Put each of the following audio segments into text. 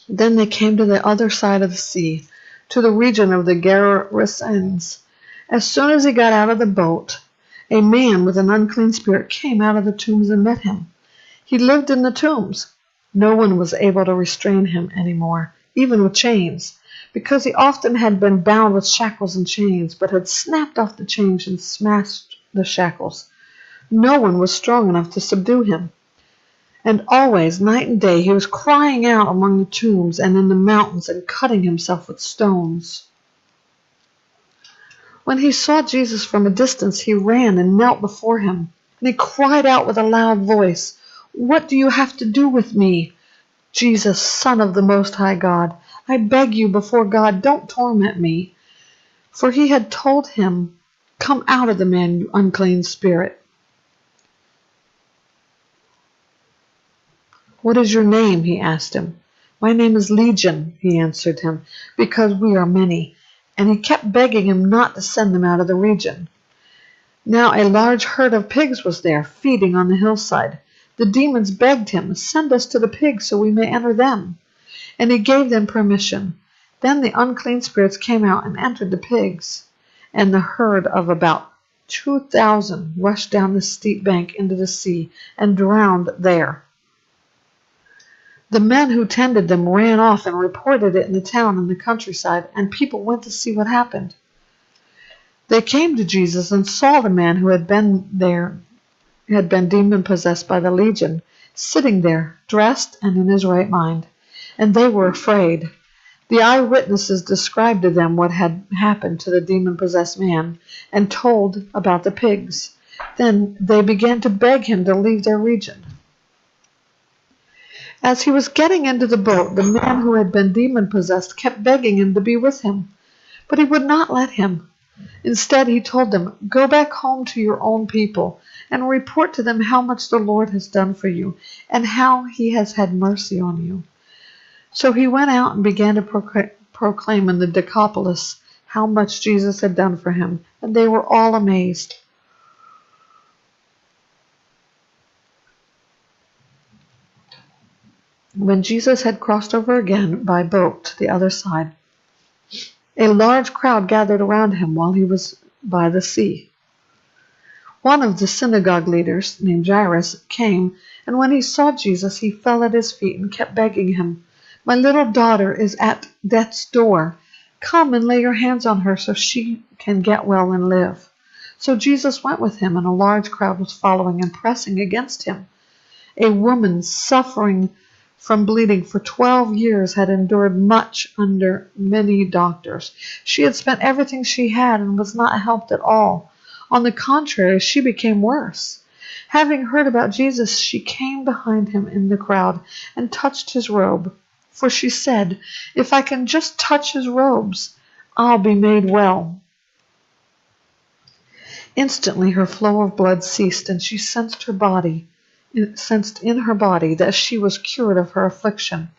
Then they came to the other side of the sea, to the region of the Gerasenes. As soon as he got out of the boat, a man with an unclean spirit came out of the tombs and met him. He lived in the tombs. No one was able to restrain him anymore, even with chains, because he often had been bound with shackles and chains, but had snapped off the chains and smashed the shackles. No one was strong enough to subdue him. And always, night and day, he was crying out among the tombs and in the mountains and cutting himself with stones. When he saw Jesus from a distance, he ran and knelt before him, and he cried out with a loud voice, "What do you have to do with me, Jesus, Son of the Most High God? I beg you before God, don't torment me." For he had told him, "Come out of the man, you unclean spirit." "What is your name?" he asked him. "My name is Legion," he answered him, "because we are many." And he kept begging him not to send them out of the region. Now a large herd of pigs was there, feeding on the hillside. The demons begged him, "Send us to the pigs so we may enter them." And he gave them permission. Then the unclean spirits came out and entered the pigs, and the herd of about 2,000 rushed down the steep bank into the sea and drowned there. The men who tended them ran off and reported it in the town and the countryside, and people went to see what happened. They came to Jesus and saw the man who had been demon-possessed by the legion, sitting there, dressed and in his right mind, and they were afraid. The eyewitnesses described to them what had happened to the demon-possessed man and told about the pigs. Then they began to beg him to leave their region. As he was getting into the boat, the man who had been demon-possessed kept begging him to be with him, but he would not let him. Instead, he told them, "Go back home to your own people and report to them how much the Lord has done for you and how he has had mercy on you." So he went out and began to proclaim in the Decapolis how much Jesus had done for him, and they were all amazed. When Jesus had crossed over again by boat to the other side, a large crowd gathered around him while he was by the sea. One of the synagogue leaders, named Jairus, came, and when he saw Jesus, he fell at his feet and kept begging him, "My little daughter is at death's door. Come and lay your hands on her so she can get well and live." So Jesus went with him, and a large crowd was following and pressing against him. A woman suffering from bleeding for 12 years had endured much under many doctors. She had spent everything she had and was not helped at all. On the contrary, she became worse. Having heard about Jesus, she came behind him in the crowd and touched his robe. For she said, "If I can just touch his robes, I'll be made well." Instantly her flow of blood ceased, and she sensed in her body that she was cured of her affliction.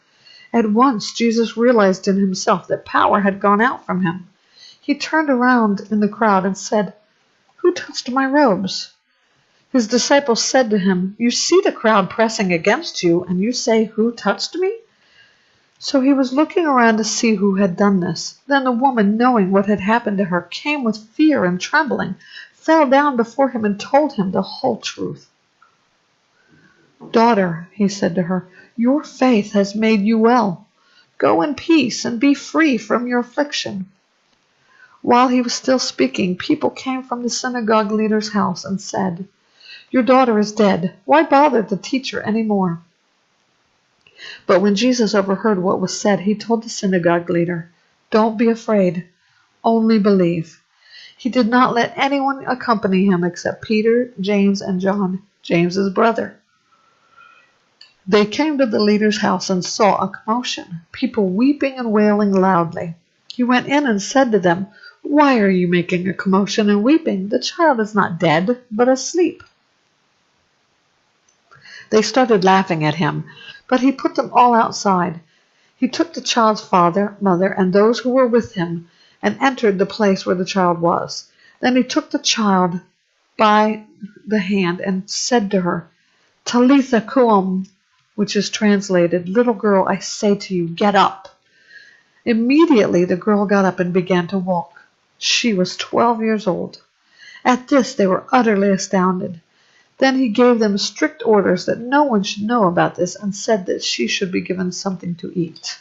At once Jesus realized in himself that power had gone out from him. He turned around in the crowd and said, "Who touched my robes?" His disciples said to him, "You see the crowd pressing against you, and you say, 'Who touched me?'" So he was looking around to see who had done this. Then the woman, knowing what had happened to her, came with fear and trembling, fell down before him and told him the whole truth. "Daughter," he said to her, "your faith has made you well. Go in peace and be free from your affliction." While he was still speaking, people came from the synagogue leader's house and said, "Your daughter is dead. Why bother the teacher any more?" But when Jesus overheard what was said, he told the synagogue leader, "Don't be afraid, only believe." He did not let anyone accompany him except Peter, James, and John, James's brother. They came to the leader's house and saw a commotion, people weeping and wailing loudly. He went in and said to them, "Why are you making a commotion and weeping? The child is not dead, but asleep." They started laughing at him, but he put them all outside. He took the child's father, mother, and those who were with him, and entered the place where the child was. Then he took the child by the hand and said to her, "Talitha koum," which is translated, "Little girl, I say to you, get up." Immediately the girl got up and began to walk. She was 12 years old. At this they were utterly astounded. Then he gave them strict orders that no one should know about this, and said that she should be given something to eat.